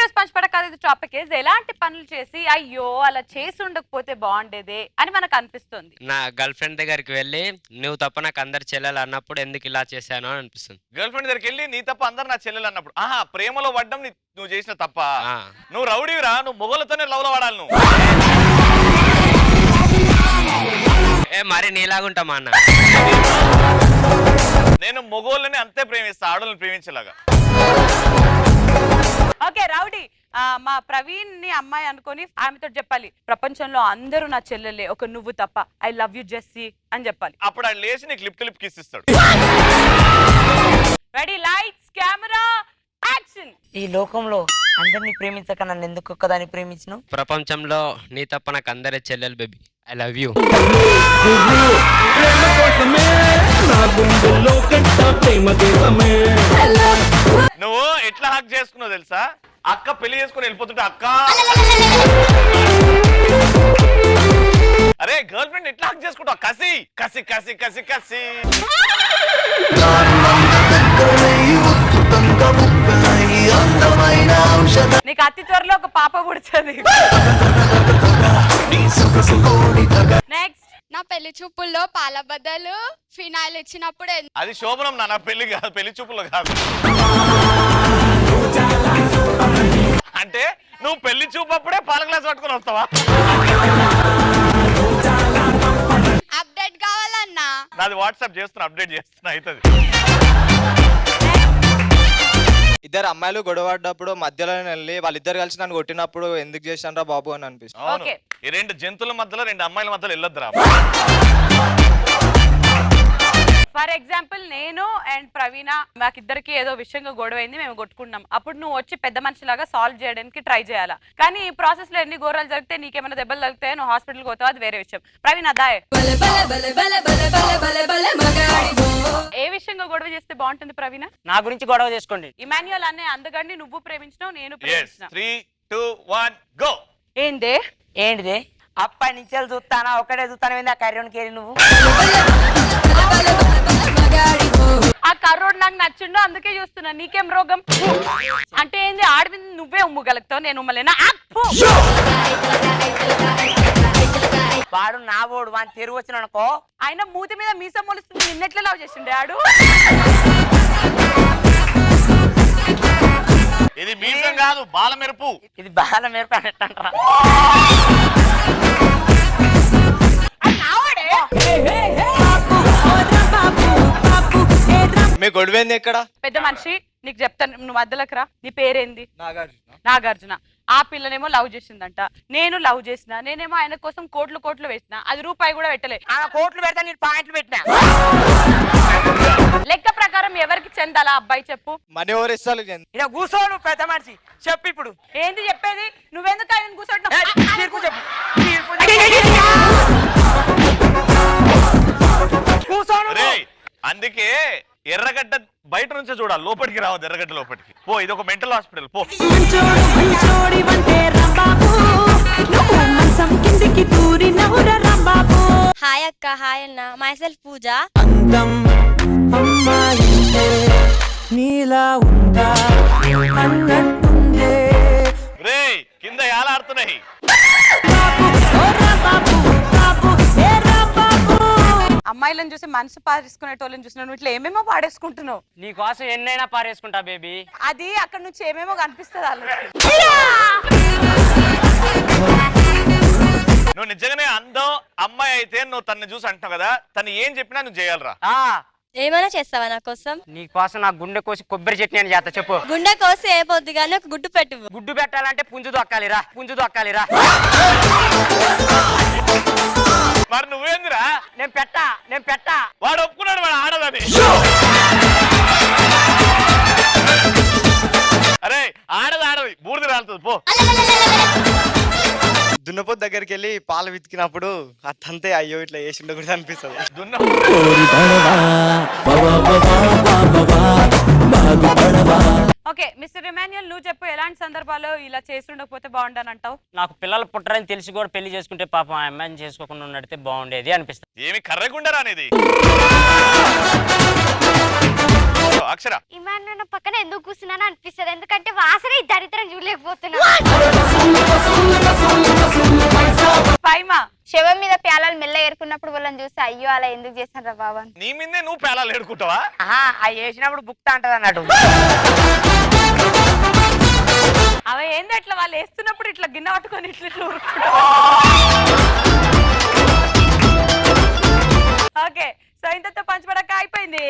ఈరోజు పంచపడక టాపిక్ ఎలాంటి పనులు చేసి అయ్యో అలా చేసి ఉండకపోతే బాగుండేదే అని మనకు అనిపిస్తుంది. నా గర్ల్ ఫ్రెండ్ దగ్గరికి వెళ్ళి నువ్వు తప్ప నాకు అందరు చెల్లెలు అన్నప్పుడు ఎందుకు ఇలా చేశాను అని అనిపిస్తుంది. గర్ల్ ఫ్రెండ్ దగ్గరికి వెళ్ళి నీ తప్ప అందరు నా చెల్లెలు అన్నప్పుడు ప్రేమలో పడ్డం నువ్వు చేసిన తప్ప. నువ్వు రౌడీవిరా, నువ్వు మొగలతోనే లవ్ లో వాడాలి నువ్వు. మరి నీలాగుంటామా అన్న? నేను మొగోళ్ళని అంతే ప్రేమిస్తా, ఆడోళ్ళని ప్రేమించేలాగా. ఓకే రౌడీ, మా ప్రవీణ్ ని అమ్మాయి అనుకొని ఆమెతో చెప్పాలి, ప్రపంచంలో అందరూ నా చెల్లెలే ఒక నువ్వు తప్ప, ఐ లవ్ యూ జెస్సీ అని చెప్పాలి. అప్పుడు ఆయన లేచి నీకు లిప్ టు లిప్ కిస్ ఇస్తాడు. Ready, lights, camera, action. ఈ లోకంలో అందరినీ ప్రేమించక నన్ను ఎందుకు ఒక్కదాన్ని ప్రేమించను? ప్రపంచంలో నీ తప్ప నాకు అందరే చెల్లెలు బేబీ, ఐ లవ్ యూ. నువ్వు ఎట్లా హక్ చేసుకున్నావు తెలుసా? అక్క పెళ్లి చేసుకుని వెళ్ళిపోతుంటే అక్క అరే గర్ల్ ఫ్రెండ్ ఎట్లా హక్ చేసుకుంటావు? కసి కసి కసి కసి కసి. నీకు అతి త్వరలో ఒక పాప పుడుతుంది. నెక్స్ట్, నా పెళ్లి చూపుల్లో పాల బద్దలు ఫినాయిల్ ఇచ్చినప్పుడు అది శోభనం నా పెళ్లి కాదు, పెళ్లి చూపులో కాదు. అంటే నువ్వు పెళ్లి చూపప్పుడే పాల గ్లాస్ పట్టుకుని వస్తావా? అప్డేట్ కావాలన్నా నాది వాట్సాప్ చేస్తున్నా, అప్డేట్ చేస్తున్నా, అవుతుంది. ఇద్దరు అమ్మాయిలు గొడవడ్డప్పుడు మధ్యలో వెళ్ళి వాళ్ళిద్దరు కలిసి నన్ను కొట్టినప్పుడు ఎందుకు చేశాను రా బాబు అని అనిపిస్తుంది. అవును, ఈ రెండు జంతువుల మధ్యలో రెండు అమ్మాయిల మధ్యలో వెళ్ళొద్దురా. ఫర్ ఎగ్జాంపుల్ నేను అండ్ ప్రవీణ మాకిద్దరికి ఏదో విషయంగా గొడవైంది, మేము కొట్టుకున్నాం. అప్పుడు నువ్వు వచ్చి పెద్ద మనిషిలాగా సాల్వ్ చేయడానికి ట్రై చేయాలా. కానీ ఈ ప్రాసెస్ లో ఎన్ని ఘోరాలు జరిగితే నీకేమైనా దెబ్బలు తగ్గితే నువ్వు హాస్పిటల్కి పోతావు, అది వేరే విషయం. ప్రవీణ దాయ్, ఏ విషయంగా గొడవ చేస్తే బాగుంటుంది ప్రవీణ? నా గురించి గొడవ చేసుకోండి. ఇమాన్యుయల్ అనే అందగాడిని నువ్వు ప్రేమించినావు, నేను ప్రేమించిన. 3, 2, 1 గో. ఏందే ఏంటిది? అప్పటి నుంచి చూస్తానా ఒకటే చూస్తాను, ఆ కర్రోనికి వెళ్ళి నువ్వు. ఆ కర్రోడు నాకు నచ్చిండు అందుకే చూస్తున్నా, నీకేం రోగం? అంటే ఏంది, ఆడి నువ్వే ఉమ్మగలుగుతావు, నేను ఉమ్మలేనా? వాడు నా ఓడు వాని తెరుగు వచ్చిన అనుకో, ఆయన మూతి మీద మీసం మొలుస్తుంది, నిన్నెట్లా లవ్ చేసిండే ఆడు? ఇది మీసం కాదు, బాల మెరుపు. ఇది బాల మెరుపు అంటారా? మీ గొడవేంది ఎక్కడ? పెద్ద మనిషి నీకు చెప్తాను, నువ్వు మధ్యలోకి రా. నీ పేరేంది? నాగార్జున. ఆ పిల్లనేమో లవ్ చేసిందంట, నేను లవ్ చేసిన, నేనేమో ఆయన కోసం కోట్లు కోట్లు వేసిన, అది రూపాయి కూడా పెట్టలే. ఆ కోట్లు పెడతా, నేను పాయింట్లు పెట్టినా. లెక్క ప్రకారం ఎవరికి చెందాలా అబ్బాయి చెప్పు? మనీ ఎవరు ఇస్తారు? ఇలా కూర్చో నువ్వు పెద్ద మనిషి, చెప్పు ఇప్పుడు. ఏంది చెప్పేది? నువ్వెందుకు ఆయన కూర్చోంటున్నావు? అందుకే ఎర్రగడ్డ బయట నుంచే చూడాలి, లోపలికి రావద్దు. ఎర్రగడ్డ లోపలికి పో, ఇది ఒక మెంటల్ హాస్పిటల్ పో. హాయ్ అక్క, హాయ్ అన్న, మై సెల్ఫ్ పూజ. రే కింద యాలాడుతున్నాయి. అమ్మాయిలను చూసి మనసు పారేసుకునేటోళ్ళని చూసిన నువ్వు ఇట్లా ఏమేమో పాడేసుకుంటున్నావు. నీ కోసం ఎన్నైనా పారేసుకుంటా బేబీ. అది అక్కడ నుంచి ఏమేమో కనిపిస్తుంది వాళ్ళకి. నువ్వు నిజంగానే అందం అమ్మాయి అయితే నువ్వు తన్ని చూసి అంటావు కదా, తను ఏం చెప్పినా నువ్వు చేయాలరా. ఏమైనా చేస్తావా నా కోసం? నీ కోసం నా గుండె కోసి కొబ్బరి చట్నీ అని చేస్తా, చెప్పు. గుండె కోసి ఏ పొద్దు గానీ ఒక గుడ్డు పెట్టు. గుడ్డు పెట్టాలంటే పుంజు దొక్కాలిరా, పుంజు దొక్కాలిరా. మరి నువ్వేందిరా? నేను పెట్టా. వాడు ఒప్పుకున్నాడు, వాడు ఆడదని. అరే ఆడది బూడిద రాలుతుంది పో. దున్నపోతు దగ్గరికి వెళ్ళి పాలు వితికినప్పుడు అత్తంతే అయ్యో ఇట్లా వేసి ఉండకూడదు అనిపిస్తుంది. ఓకే మిస్టర్ ఇమాన్యుయల్, నువ్వు చెప్పు, ఎలాంటి సందర్భాల్లో ఇలా చేసి ఉండకపోతే బాగుండని అంటావు? నాకు పిల్లలు పుట్టరని తెలిసి కూడా పెళ్లి చేసుకుంటే పాపం ఆ అమ్మాయిని చేసుకోకుండా ఉన్నట్టే బాగుండేది అనిపిస్తుంది. ఏమి కర్రగుండరా అనేది? అక్షర ఇమాన్యుయల్ పక్కన పక్కన ఎందుకు కూర్చున్నాను అనిపిస్తుంది, ఎందుకంటే వాసన ఈ దరిద్రం చూడలేకపోతున్నా. పైమా శవం మీద ప్యాలాలు మెల్ల ఏరుకున్నప్పుడు వాళ్ళని చూస్తే అయ్యో అలా ఎందుకు చేశాను రా బాబా అని. నీ మీదే నువ్వు పేలాలు ఏడుకుంటావా? అవి వేసినప్పుడు బుక్తా అంటది అన్నట్టు. అవి ఏంది అట్లా వాళ్ళు వేస్తున్నప్పుడు ఇట్లా గిన్నె పట్టుకొని ఇట్లా ఊరుకుంటారు. ఓకే సో ఇంతతో పంచబడక అయిపోయింది.